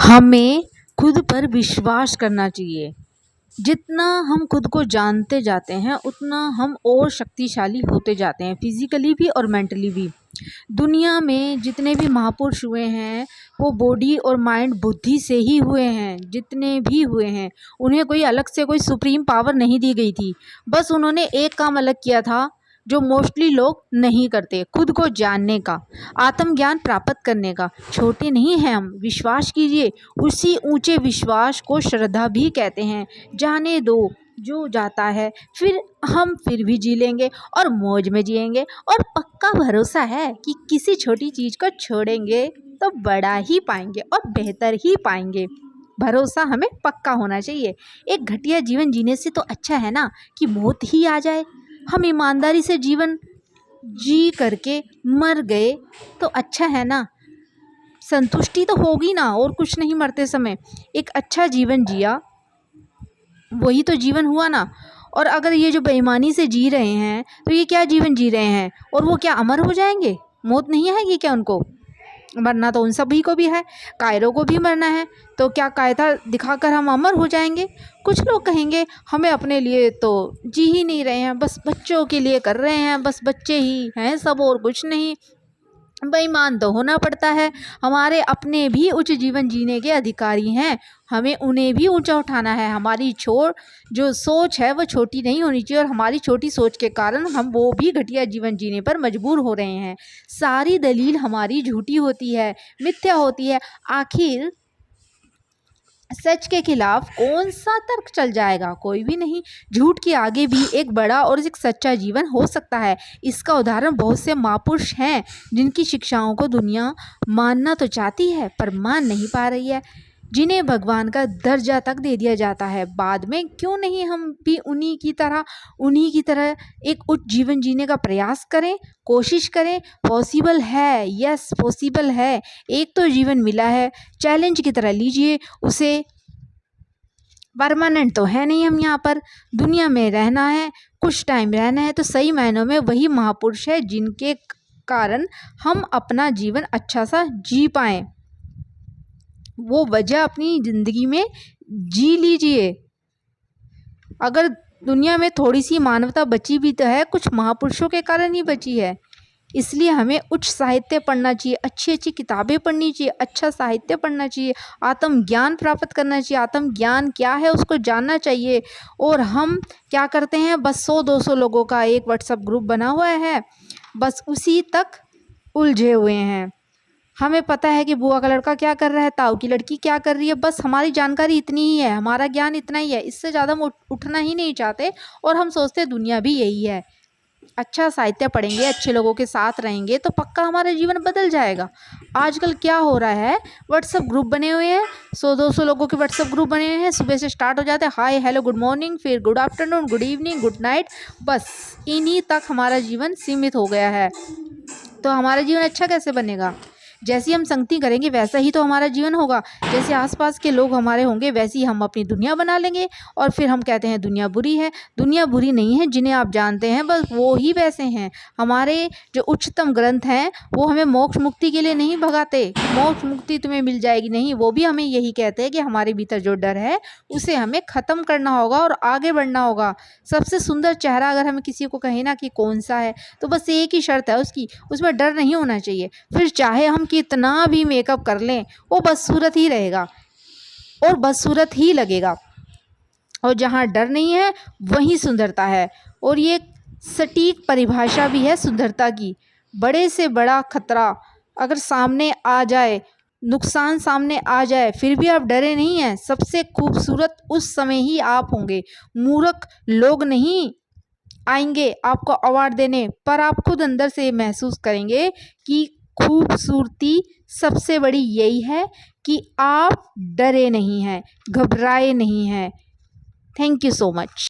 हमें खुद पर विश्वास करना चाहिए। जितना हम खुद को जानते जाते हैं उतना हम और शक्तिशाली होते जाते हैं, फिजिकली भी और मेंटली भी। दुनिया में जितने भी महापुरुष हुए हैं वो बॉडी और माइंड बुद्धि से ही हुए हैं। जितने भी हुए हैं उन्हें कोई अलग से कोई सुप्रीम पावर नहीं दी गई थी। बस उन्होंने एक काम अलग किया था जो मोस्टली लोग नहीं करते, खुद को जानने का, आत्मज्ञान प्राप्त करने का। छोटे नहीं हैं हम, विश्वास कीजिए। उसी ऊंचे विश्वास को श्रद्धा भी कहते हैं। जाने दो, जो जाता है फिर भी जी लेंगे और मौज में जिएंगे। और पक्का भरोसा है कि किसी छोटी चीज़ को छोड़ेंगे तो बड़ा ही पाएंगे और बेहतर ही पाएंगे। भरोसा हमें पक्का होना चाहिए। एक घटिया जीवन जीने से तो अच्छा है ना कि मौत ही आ जाए। हम ईमानदारी से जीवन जी करके मर गए तो अच्छा है ना, संतुष्टि तो होगी ना। और कुछ नहीं, मरते समय एक अच्छा जीवन जिया, वही तो जीवन हुआ ना। और अगर ये जो बेईमानी से जी रहे हैं तो ये क्या जीवन जी रहे हैं? और वो क्या अमर हो जाएंगे? मौत नहीं आएगी क्या उनको? मरना तो उन सभी को भी है, कायरों को भी मरना है। तो क्या कायदा दिखाकर हम अमर हो जाएंगे? कुछ लोग कहेंगे हमें अपने लिए तो जी ही नहीं रहे हैं, बस बच्चों के लिए कर रहे हैं, बस बच्चे ही हैं सब और कुछ नहीं। बेईमान तो होना पड़ता है। हमारे अपने भी उच्च जीवन जीने के अधिकारी हैं, हमें उन्हें भी ऊंचा उठाना है। हमारी जो सोच है वो छोटी नहीं होनी चाहिए, और हमारी छोटी सोच के कारण हम वो भी घटिया जीवन जीने पर मजबूर हो रहे हैं। सारी दलील हमारी झूठी होती है, मिथ्या होती है। आखिर सच के खिलाफ कौन सा तर्क चल जाएगा? कोई भी नहीं। झूठ के आगे भी एक बड़ा और एक सच्चा जीवन हो सकता है। इसका उदाहरण बहुत से महापुरुष हैं जिनकी शिक्षाओं को दुनिया मानना तो चाहती है पर मान नहीं पा रही है, जिन्हें भगवान का दर्जा तक दे दिया जाता है। बाद में क्यों नहीं हम भी उन्हीं की तरह एक उच्च जीवन जीने का प्रयास करें, कोशिश करें। पॉसिबल है, यस पॉसिबल है। एक तो जीवन मिला है, चैलेंज की तरह लीजिए उसे। परमानेंट तो है नहीं, हम यहाँ पर दुनिया में रहना है, कुछ टाइम रहना है। तो सही मायनों में वही महापुरुष है जिनके कारण हम अपना जीवन अच्छा सा जी पाएं। वो वजह अपनी ज़िंदगी में जी लीजिए। अगर दुनिया में थोड़ी सी मानवता बची भी तो है, कुछ महापुरुषों के कारण ही बची है। इसलिए हमें उच्च साहित्य पढ़ना चाहिए, अच्छी अच्छी किताबें पढ़नी चाहिए, अच्छा साहित्य पढ़ना चाहिए, आत्मज्ञान प्राप्त करना चाहिए। आत्मज्ञान क्या है उसको जानना चाहिए। और हम क्या करते हैं, बस 100-200 लोगों का एक व्हाट्सएप ग्रुप बना हुआ है, बस उसी तक उलझे हुए हैं। हमें पता है कि बुआ का लड़का क्या कर रहा है, ताऊ की लड़की क्या कर रही है, बस हमारी जानकारी इतनी ही है, हमारा ज्ञान इतना ही है। इससे ज़्यादा हम उठना ही नहीं चाहते। और हम सोचते हैं दुनिया भी यही है। अच्छा साहित्य पढ़ेंगे, अच्छे लोगों के साथ रहेंगे तो पक्का हमारा जीवन बदल जाएगा। आजकल क्या हो रहा है, व्हाट्सएप ग्रुप बने हुए हैं, 100-200 लोगों के व्हाट्सएप ग्रुप बने हुए हैं। सुबह से स्टार्ट हो जाते हैं, हाय हेलो गुड मॉर्निंग, फिर good afternoon, good evening, good night. बस इन्हीं तक हमारा जीवन सीमित हो गया है। तो हमारा जीवन अच्छा कैसे बनेगा? जैसी हम संगति करेंगे वैसा ही तो हमारा जीवन होगा। जैसे आसपास के लोग हमारे होंगे वैसी हम अपनी दुनिया बना लेंगे। और फिर हम कहते हैं दुनिया बुरी है। दुनिया बुरी नहीं है, जिन्हें आप जानते हैं बस वो ही वैसे हैं। हमारे जो उच्चतम ग्रंथ हैं वो हमें मोक्ष मुक्ति के लिए नहीं भगाते। मोक्ष मुक्ति तुम्हें मिल जाएगी नहीं, वो भी हमें यही कहते हैं कि हमारे भीतर जो डर है उसे हमें ख़त्म करना होगा और आगे बढ़ना होगा। सबसे सुंदर चेहरा अगर हमें किसी को कहे ना कि कौन सा है, तो बस एक ही शर्त है उसकी, उसमें डर नहीं होना चाहिए। फिर चाहे हम कितना भी मेकअप कर लें वो बदसूरत ही रहेगा और बदसूरत ही लगेगा। और जहाँ डर नहीं है वहीं सुंदरता है। और ये सटीक परिभाषा भी है सुंदरता की। बड़े से बड़ा खतरा अगर सामने आ जाए, नुकसान सामने आ जाए, फिर भी आप डरे नहीं हैं, सबसे खूबसूरत उस समय ही आप होंगे। मूर्ख लोग नहीं आएंगे आपको अवार्ड देने, पर आप खुद अंदर से महसूस करेंगे कि खूबसूरती सबसे बड़ी यही है कि आप डरे नहीं हैं, घबराए नहीं हैं। Thank you so much.